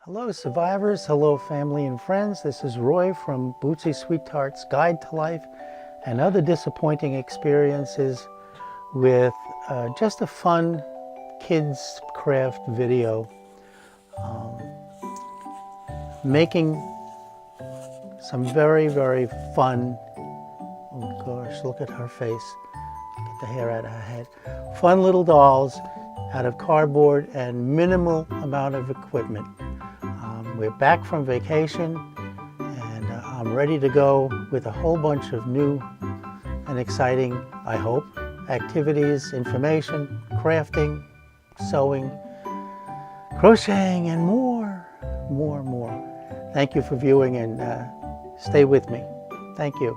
Hello survivors, hello family and friends. This is Roy from Bootsy Sweetheart's Guide to Life and Other Disappointing Experiences with just a fun kids craft video making some very fun, oh gosh, look at her face, get the hair out of her head, fun little dolls out of cardboard and minimal amount of equipment. We're back from vacation and I'm ready to go with a whole bunch of new and exciting, I hope, activities, information, crafting, sewing, crocheting, and more. Thank you for viewing and stay with me. Thank you.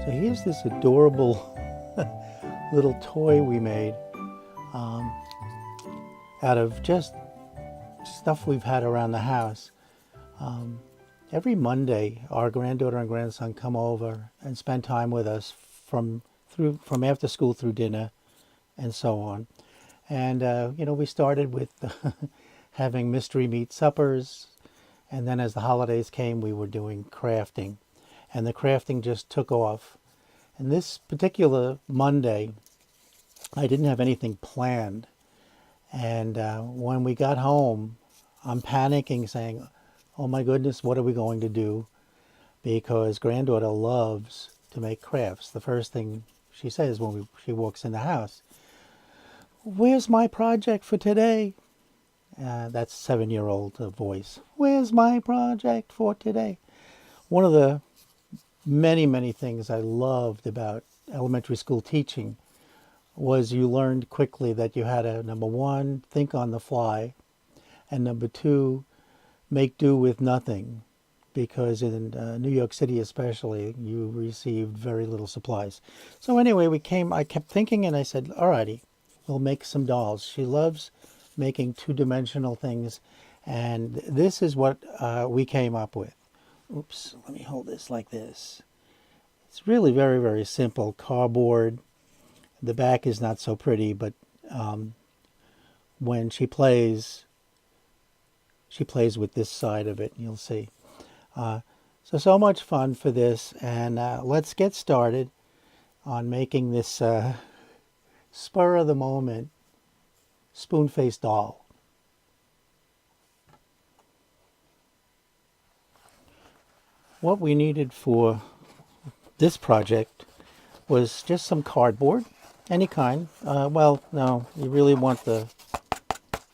So here's this adorable little toy we made out of just stuff we've had around the house. Every Monday, our granddaughter and grandson come over and spend time with us from after school through dinner and so on. And we started with having mystery meat suppers, and then as the holidays came, we were doing crafting, and the crafting just took off. And this particular Monday, I didn't have anything planned. And when we got home, I'm panicking saying, oh my goodness, what are we going to do? Because granddaughter loves to make crafts. The first thing she says when she walks in the house, where's my project for today? That's 7-year-old voice. Where's my project for today? One of the many things I loved about elementary school teaching was you learned quickly that you had to, number one, think on the fly, and number two, make do with nothing, because in New York City especially, you received very little supplies. So anyway, I kept thinking, and I said, alrighty, we'll make some dolls. She loves making two-dimensional things, and this is what we came up with. Oops, let me hold this like this. It's really very simple. Cardboard. The back is not so pretty, but when she plays with this side of it, you'll see. So much fun for this, and let's get started on making this spur of the moment spoon-faced doll. What we needed for this project was just some cardboard, any kind. Well, no, you really want the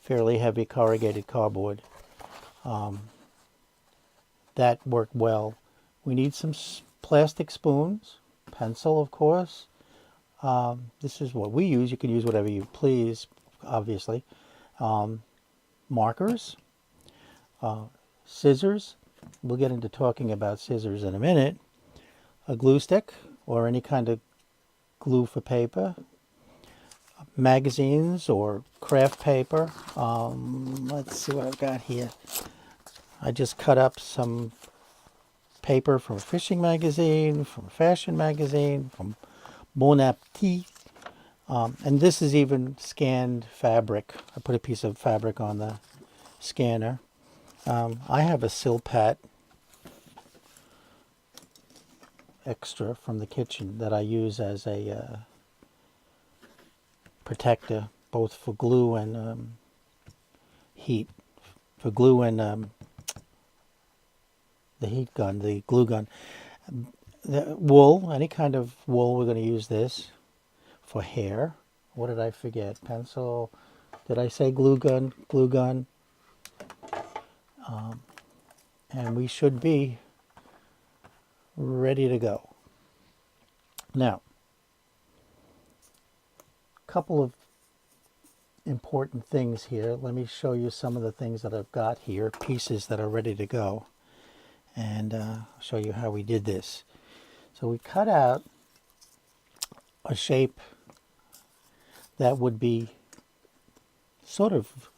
fairly heavy corrugated cardboard. That worked well. We need some plastic spoons, pencil, of course. This is what we use. You can use whatever you please, obviously. Markers, scissors. We'll get into talking about scissors in a minute. A glue stick or any kind of glue for paper. Magazines or craft paper. Let's see what I've got here. I just cut up some paper from a fishing magazine, from a fashion magazine, from Bon Appetit. And this is even scanned fabric. I put a piece of fabric on the scanner. I have a Silpat extra from the kitchen that I use as a protector, both for glue and heat. For glue and the heat gun, the glue gun. The wool, any kind of wool, we're going to use this. For hair, what did I forget? Pencil, did I say glue gun? Glue gun. And we should be ready to go. Now, a couple of important things here. Let me show you some of the things that I've got here, pieces that are ready to go, and I'll show you how we did this. So we cut out a shape that would be sort of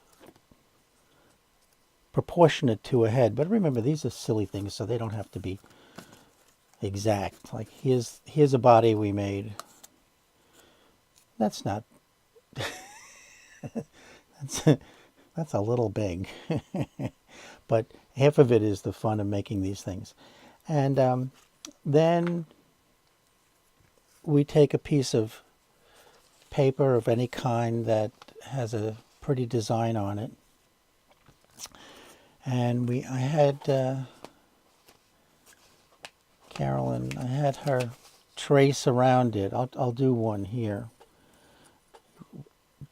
proportionate to a head. But remember, these are silly things, so they don't have to be exact. Like here's a body we made. That's not. That's a little big. But half of it is the fun of making these things. And then we take a piece of paper of any kind that has a pretty design on it. And I had Carolyn, I had her trace around it. I'll do one here,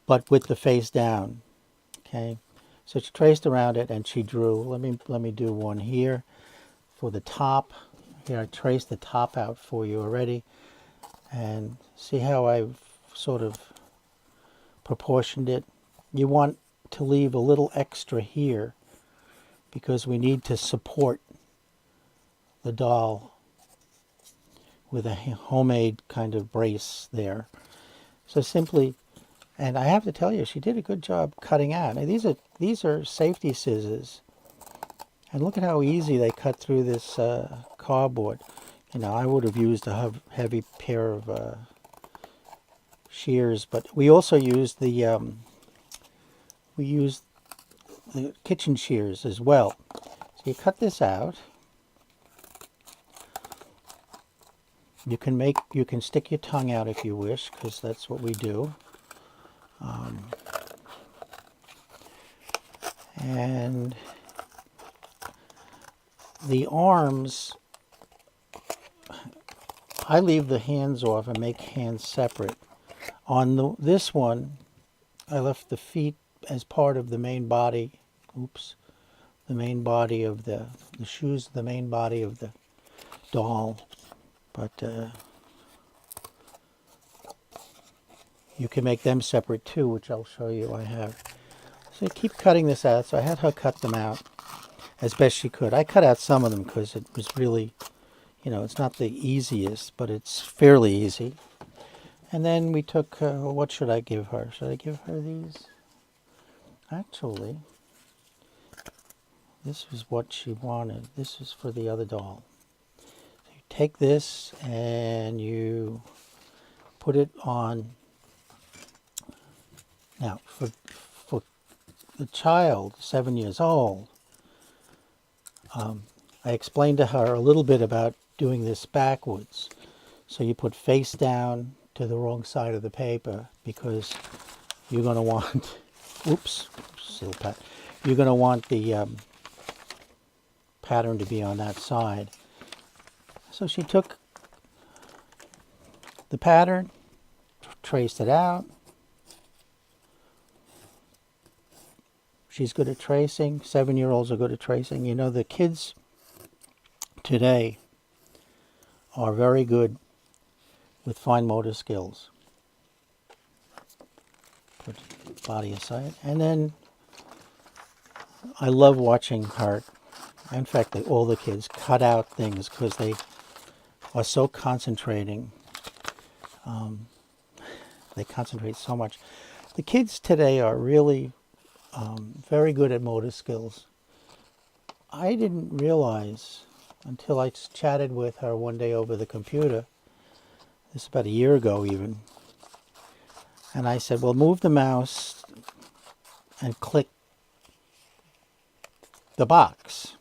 but with the face down. Okay, so she traced around it and she drew. Let me do one here for the top. Here, I traced the top out for you already, and see how I've sort of proportioned it. You want to leave a little extra here because we need to support the doll with a homemade kind of brace there. So simply, and I have to tell you, she did a good job cutting out. Now, these are safety scissors, and look at how easy they cut through this cardboard. You know, I would have used a heavy pair of shears, but we also used the kitchen shears as well. So you cut this out. You can stick your tongue out if you wish, because that's what we do. And the arms, I leave the hands off and make hands separate. On this one, I left the feet as part of the main body. Oops. The main body of the shoes, the main body of the doll. But you can make them separate too, which I'll show you I have. So you keep cutting this out. So I had her cut them out as best she could. I cut out some of them because it was really, you know, it's not the easiest, but it's fairly easy. And then we took, what should I give her? Should I give her these? Actually, this was what she wanted. This is for the other doll. Take this and you put it on. Now, for the child, 7 years old, I explained to her a little bit about doing this backwards. So you put face down to the wrong side of the paper because you're going to want, oops, still pat. You're going to want the pattern to be on that side. So she took the pattern, traced it out. She's good at tracing. 7-year-olds are good at tracing. You know, the kids today are very good with fine motor skills. Put the body aside. And then I love watching her, in fact, all the kids cut out things because they are so concentrating. They concentrate so much. The kids today are really very good at motor skills. I didn't realize until I chatted with her one day over the computer, this is about a year ago even, and I said, well, move the mouse and click the box.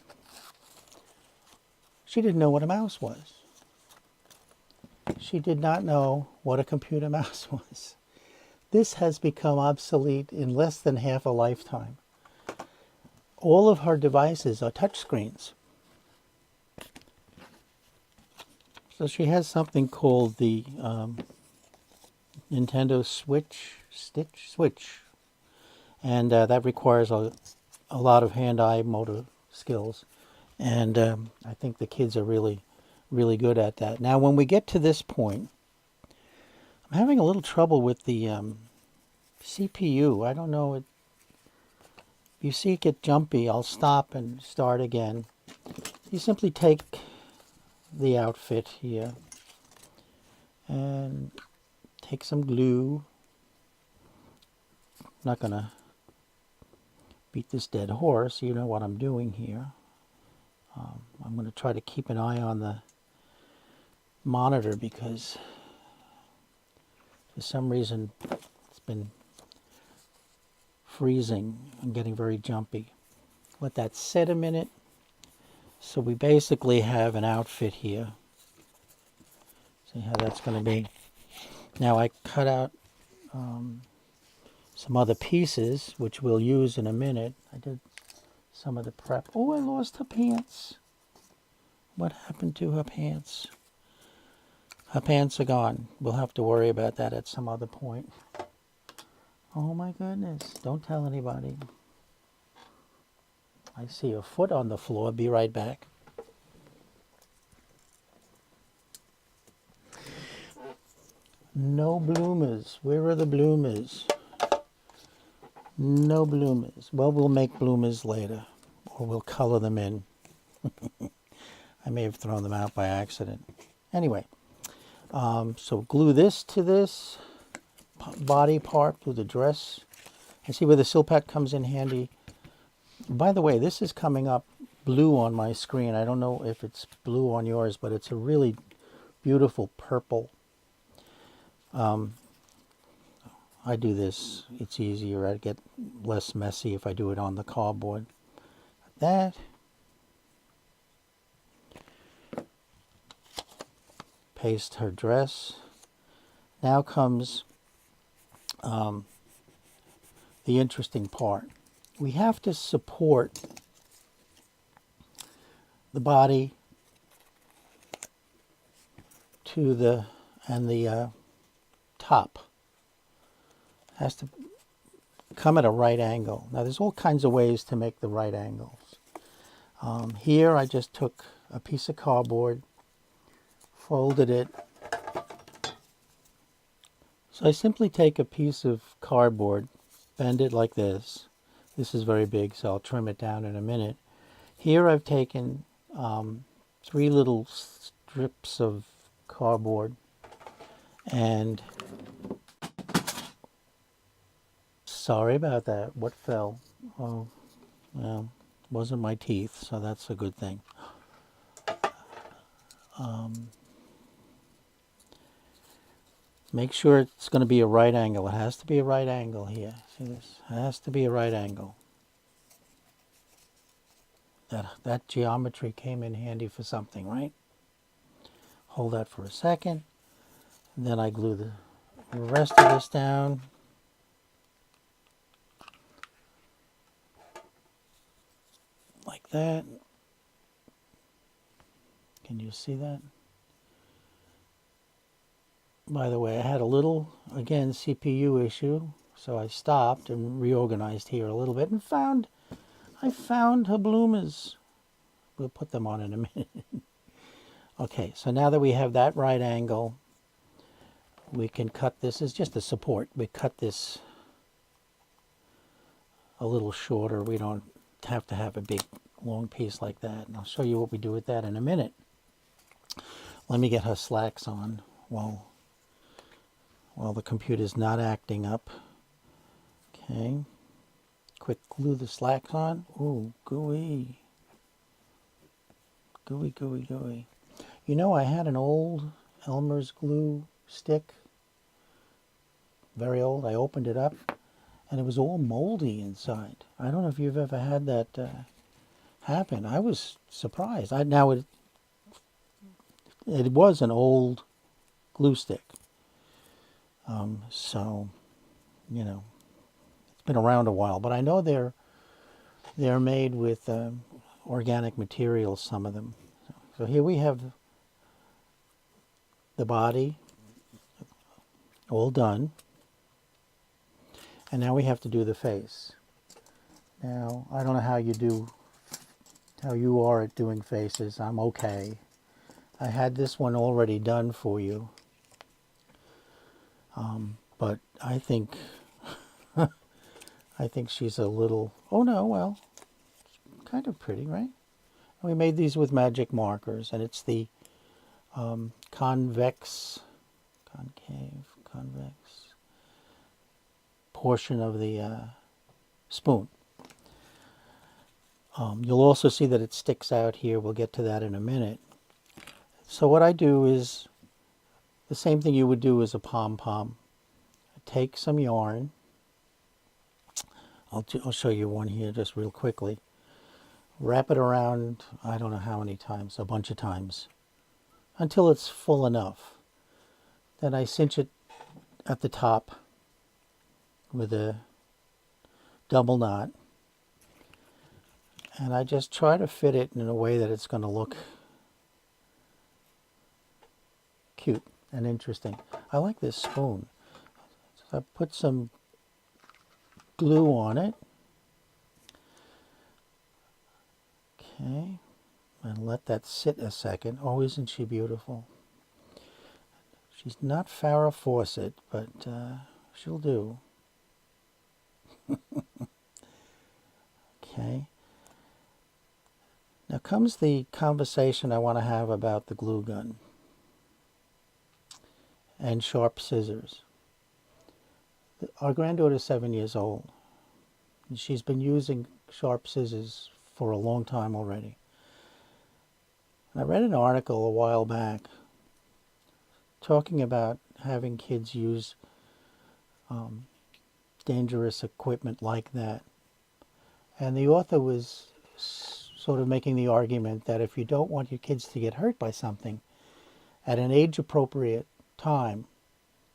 She didn't know what a mouse was. She did not know what a computer mouse was. This has become obsolete in less than half a lifetime. All of her devices are touchscreens. So she has something called the Nintendo Switch, and that requires a lot of hand-eye motor skills. And I think the kids are really good at that. Now, when we get to this point, I'm having a little trouble with the CPU. I don't know. If you see it get jumpy, I'll stop and start again. You simply take the outfit here and take some glue not going to beat this dead horse. You know what I'm doing here. I'm going to try to keep an eye on the monitor because for some reason it's been freezing and getting very jumpy. Let that sit a minute. So we basically have an outfit here. See how that's going to be. Now I cut out some other pieces, which we'll use in a minute. I did some of the prep. Oh, I lost her pants. What happened to her pants? Her pants are gone. We'll have to worry about that at some other point. Oh my goodness. Don't tell anybody. I see a foot on the floor. Be right back. No bloomers. Where are the bloomers? No bloomers. Well, we'll make bloomers later. Or we'll color them in. I may have thrown them out by accident. Anyway, so glue this to this body part, glue the dress. And see where the Silpat comes in handy. By the way, this is coming up blue on my screen. I don't know if it's blue on yours, but it's a really beautiful purple. I do this, it's easier. I get less messy if I do it on the cardboard. That. Paste her dress. Now comes the interesting part. We have to support the body to the top. It has to come at a right angle. Now there's all kinds of ways to make the right angles. Here I just took a piece of cardboard, folded it. So I simply take a piece of cardboard, bend it like this. This is very big, so I'll trim it down in a minute. Here I've taken 3 little strips of cardboard and sorry about that. What fell? Oh, well, wasn't my teeth, so that's a good thing. Make sure it's going to be a right angle. It has to be a right angle here. See this? It has to be a right angle. That geometry came in handy for something, right? Hold that for a second. And then I glue the rest of this down. Like that. Can you see that? By the way, I had a little, again, CPU issue, so I stopped and reorganized here a little bit and I found her bloomers. We'll put them on in a minute. Okay, so now that we have that right angle, we can cut this. It's just a support. We cut this a little shorter. We don't have to have a big, long piece like that. And I'll show you what we do with that in a minute. Let me get her slacks on while the computer's not acting up. Okay. Quick glue the slacks on. Ooh, gooey. Gooey, gooey, gooey. You know, I had an old Elmer's glue stick. Very old. I opened it up and it was all moldy inside. I don't know if you've ever had that happen. I was surprised. It was an old glue stick. So, you know, it's been around a while, but I know they're made with organic materials, some of them. So here we have the body all done. And now we have to do the face. Now, I don't know how you are at doing faces. I'm okay. I had this one already done for you. But I think she's a little, oh no, well, it's kind of pretty, right? We made these with magic markers, and it's the concave, convex portion of the spoon. You'll also see that it sticks out here. We'll get to that in a minute. So what I do is the same thing you would do as a pom-pom. Take some yarn. I'll show you one here just real quickly. Wrap it around, I don't know how many times, a bunch of times, until it's full enough. Then I cinch it at the top with a double knot. And I just try to fit it in a way that it's going to look cute and interesting. I like this spoon. So I put some glue on it. Okay. And let that sit a second. Oh, isn't she beautiful? She's not Farrah Fawcett, but she'll do. Okay. Now comes the conversation I want to have about the glue gun and sharp scissors. Our granddaughter's 7 years old, and she's been using sharp scissors for a long time already. And I read an article a while back talking about having kids use dangerous equipment like that. And the author was sort of making the argument that if you don't want your kids to get hurt by something, at an age-appropriate time,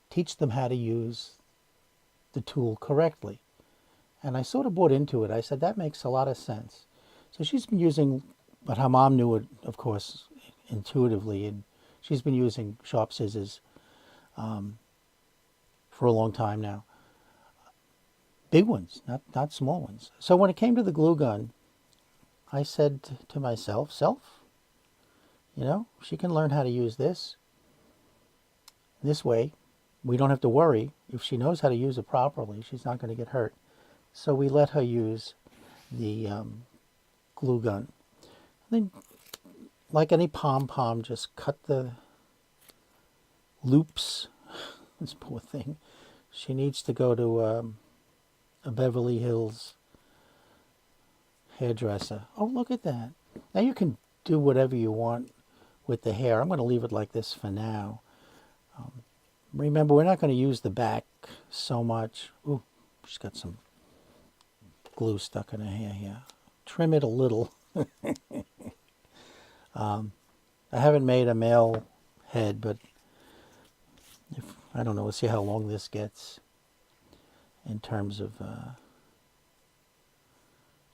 teach them how to use the tool correctly. And I sort of bought into it. I said, that makes a lot of sense. So she's been using, but her mom knew it, of course, intuitively, and she's been using sharp scissors for a long time now. Big ones, not small ones. So when it came to the glue gun, I said to myself, you know, she can learn how to use this. This way, we don't have to worry. If she knows how to use it properly, she's not going to get hurt. So we let her use the glue gun. Then, like any pom-pom, just cut the loops. This poor thing. She needs to go to a Beverly Hills hairdresser. Oh, look at that. Now you can do whatever you want with the hair. I'm going to leave it like this for now. Remember, we're not going to use the back so much. Ooh, she's got some glue stuck in her hair here. Trim it a little. I haven't made a male head, but I don't know. We'll see how long this gets in terms of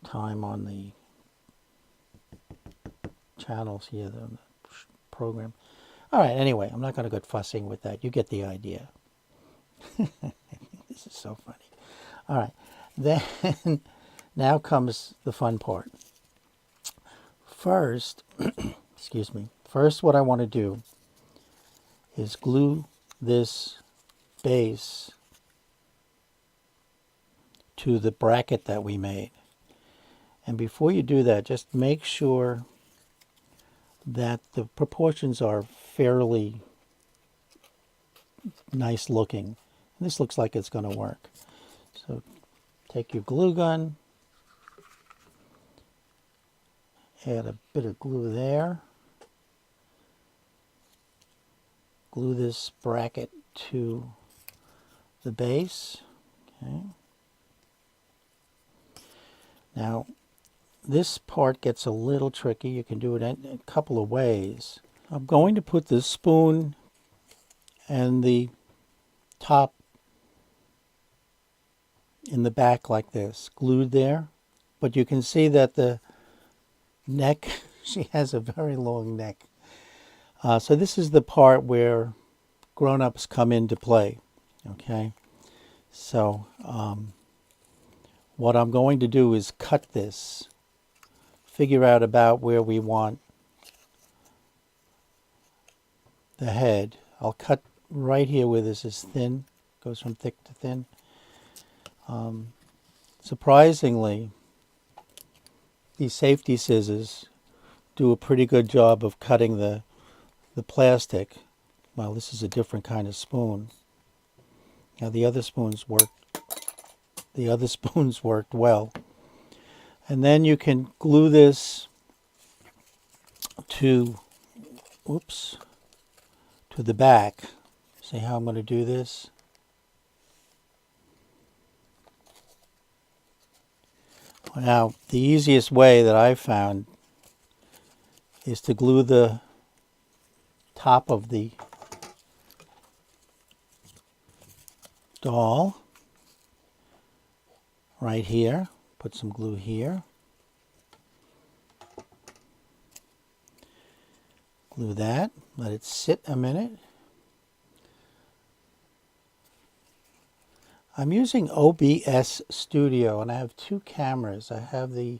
time on the channels here, the program. All right, anyway, I'm not going to go fussing with that. You get the idea. This is so funny. All right, then now comes the fun part. First, excuse me, first what I want to do is glue this base to the bracket that we made. And before you do that, just make sure that the proportions are fairly nice looking. And this looks like it's going to work. So take your glue gun, add a bit of glue there, glue this bracket to the base. Okay. Now, this part gets a little tricky. You can do it in a couple of ways. I'm going to put the spoon and the top in the back like this, glued there. But you can see that the neck, she has a very long neck. So this is the part where grown-ups come into play. Okay, so what I'm going to do is cut this, figure out about where we want the head. I'll cut right here where this is thin, goes from thick to thin. Surprisingly, these safety scissors do a pretty good job of cutting the plastic. Well, this is a different kind of spoon. Now the other spoons work the other spoons worked well. And then you can glue this to, oops, to the back. See how I'm going to do this? Now, the easiest way that I've found is to glue the top of the doll right here. Put some glue here. Glue that. Let it sit a minute. I'm using OBS Studio, and I have two cameras. I have the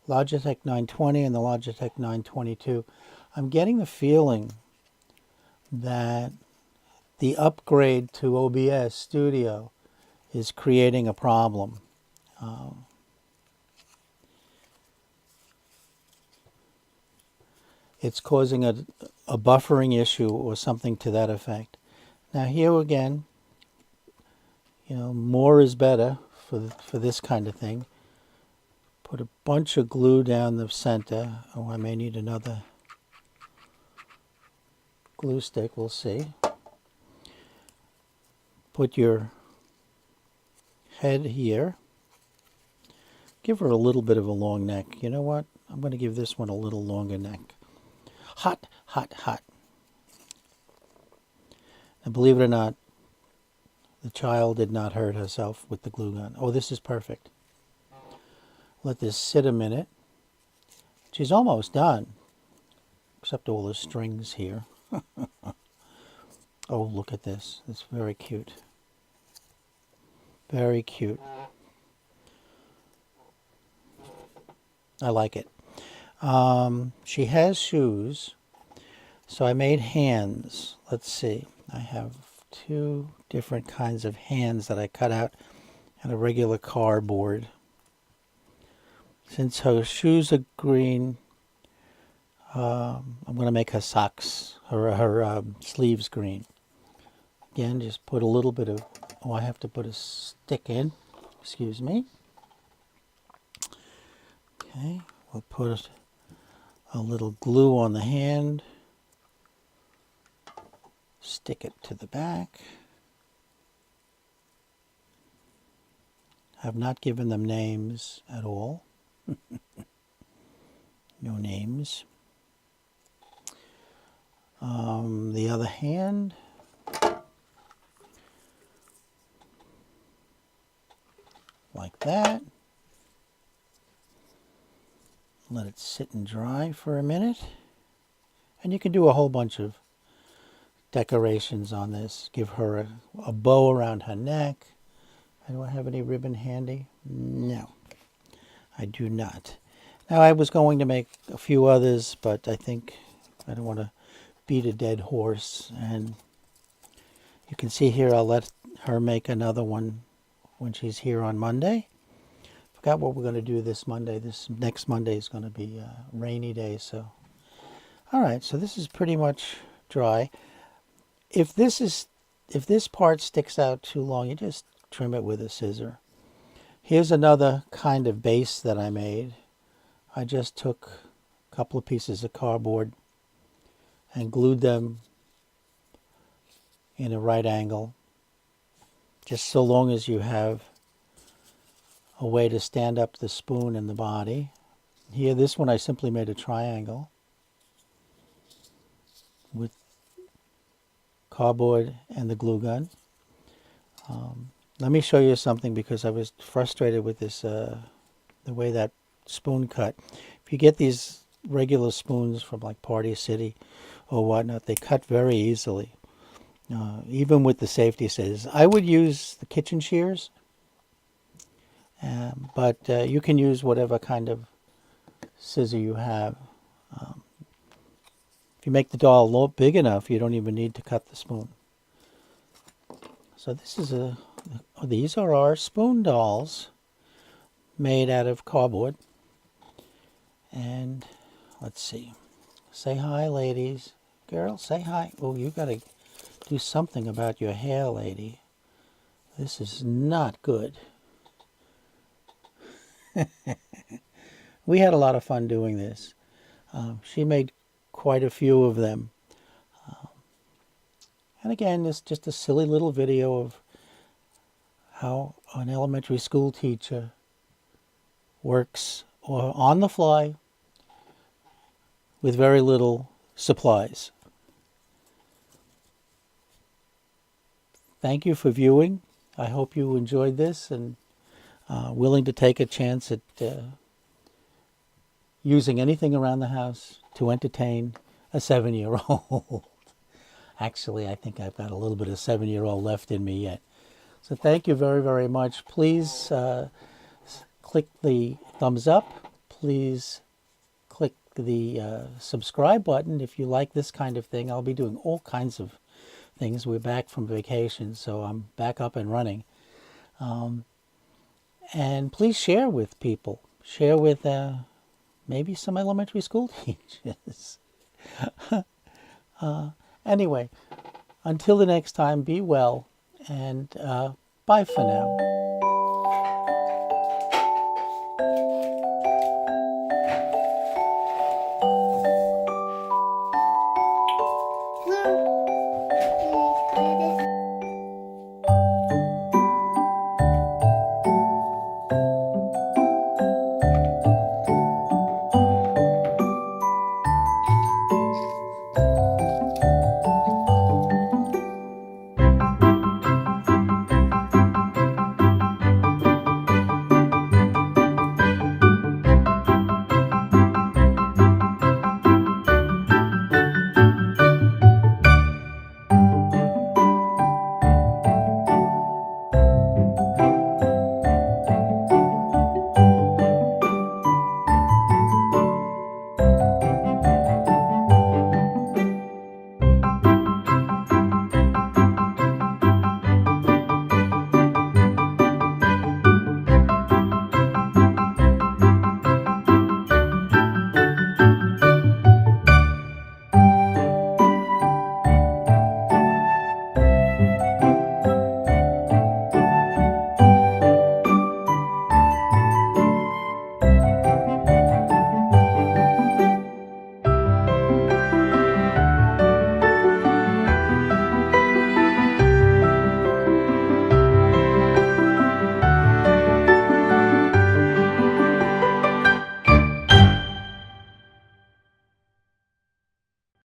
Logitech 920 and the Logitech 922. I'm getting the feeling that the upgrade to OBS Studio is creating a problem. It's causing a buffering issue or something to that effect. Now here again, you know, more is better for this kind of thing. Put a bunch of glue down the center. Oh, I may need another glue stick, we'll see. Put your head here. Give her a little bit of a long neck. You know what? I'm going to give this one a little longer neck. Hot, hot, hot. Now, believe it or not, the child did not hurt herself with the glue gun. Oh, this is perfect. Let this sit a minute. She's almost done, except all the strings here. Oh, look at this. It's very cute. Very cute. I like it. She has shoes, so I made hands. Let's see. I have two different kinds of hands that I cut out on a regular cardboard. Since her shoes are green, I'm going to make her socks, her sleeves green. Again, just put a little bit of, oh, I have to put a stick in. Excuse me. Okay, we'll put a little glue on the hand. Stick it to the back. I've not given them names at all. No names. The other hand. Like that. Let it sit and dry for a minute. And you can do a whole bunch of decorations on this. Give her a bow around her neck. Do I have any ribbon handy? No, I do not. Now, I was going to make a few others, but I think I don't want to beat a dead horse. And you can see here, I'll let her make another one when she's here on Monday. Forgot what we're going to do this Monday. This next Monday is going to be a rainy day, so. All right, so this is pretty much dry. If this part sticks out too long, you just trim it with a scissor. Here's another kind of base that I made. I just took a couple of pieces of cardboard and glued them in a right angle, just so long as you have a way to stand up the spoon and the body. Here, this one I simply made a triangle with cardboard and the glue gun. Let me show you something, because I was frustrated with this, the way that spoon cut. If you get these regular spoons from like Party City or whatnot, they cut very easily, even with the safety scissors. I would use the kitchen shears, but you can use whatever kind of scissor you have. If you make the doll a little big enough, you don't even need to cut the spoon. So this is these are our spoon dolls made out of cardboard. And let's see. Say hi, ladies. Girl, say hi. Oh, you got to do something about your hair, lady. This is not good. We had a lot of fun doing this. She made quite a few of them. And again, it's just a silly little video of how an elementary school teacher works or on the fly with very little supplies. Thank you for viewing. I hope you enjoyed this and willing to take a chance at using anything around the house to entertain a 7-year-old. Actually, I think I've got a little bit of 7-year-old left in me yet. So thank you very, very much. Please click the thumbs up. Please click the subscribe button if you like this kind of thing. I'll be doing all kinds of things. We're back from vacation, so I'm back up and running. And please share with people. Share with maybe some elementary school teachers. Anyway, until the next time, be well, and bye for now.